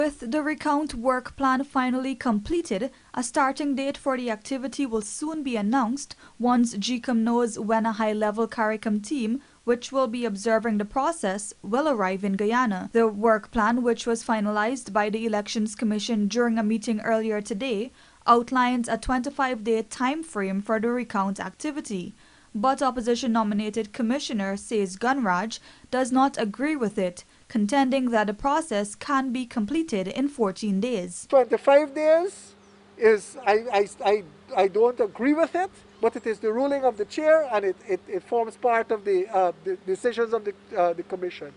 With the Recount work plan finally completed, a starting date for the activity will soon be announced once Gecom knows when a high-level CARICOM team, which will be observing the process, will arrive in Guyana. The work plan, which was finalized by the Elections Commission during a meeting earlier today, outlines a 25-day time frame for the Recount activity. But opposition-nominated Commissioner Says Gunraj does not agree with it, contending that the process can be completed in 14 days. 25 days is, I don't agree with it, but it is the ruling of the chair and it forms part of the decisions of the commission.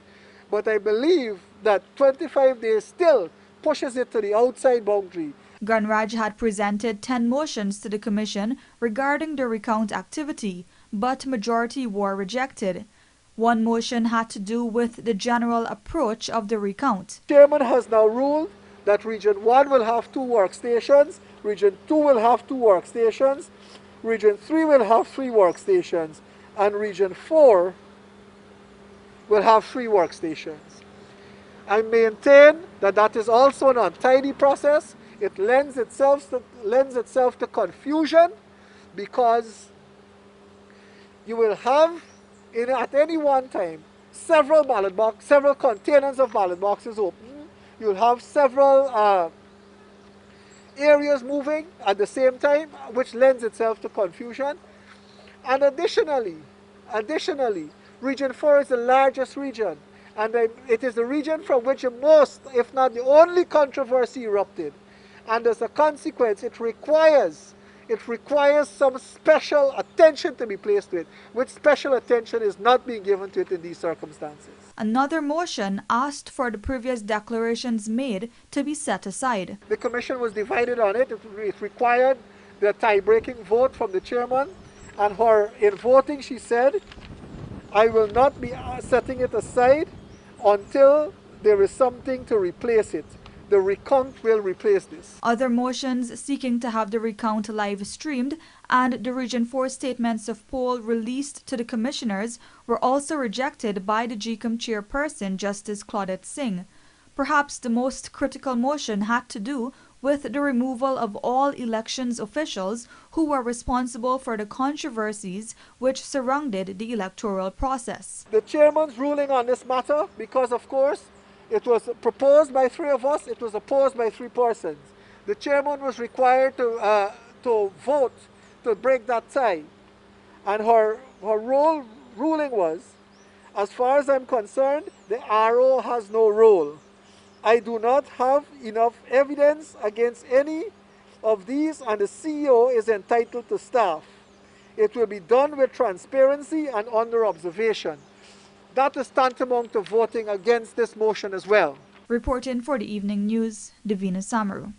But I believe that 25 days still pushes it to the outside boundary. Gunraj had presented 10 motions to the commission regarding the Recount activity, but majority were rejected. One motion had to do with the general approach of the Recount. Chairman has now ruled that Region 1 will have 2 workstations, Region 2 will have 2 workstations, Region 3 will have 3 workstations, and Region 4 will have 3 workstations. I maintain that that is also an untidy process. It lends itself to confusion, because you will have at any one time several containers of ballot boxes open. You'll have several areas moving at the same time, which lends itself to confusion. And additionally, Region 4 is the largest region, and it is the region from which the most, if not the only, controversy erupted. And as a consequence, it requires some special attention to be placed to it, which special attention is not being given to it in these circumstances. Another motion asked for the previous declarations made to be set aside. The commission was divided on it. It required the tie-breaking vote from the chairman, and in voting she said, I will not be setting it aside until there is something to replace it. The Recount will replace this. Other motions seeking to have the Recount live streamed and the Region 4 statements of poll released to the commissioners were also rejected by the Gecom chairperson, Justice Claudette Singh. Perhaps the most critical motion had to do with the removal of all elections officials who were responsible for the controversies which surrounded the electoral process. The chairman's ruling on this matter, because of course it was proposed by 3 of us, it was opposed by 3 persons. The chairman was required to vote to break that tie. And her ruling was, as far as I'm concerned, the RO has no role. I do not have enough evidence against any of these, and the CEO is entitled to staff. It will be done with transparency and under observation. That is tantamount to voting against this motion as well. Reporting for the Evening News, Davina Samaru.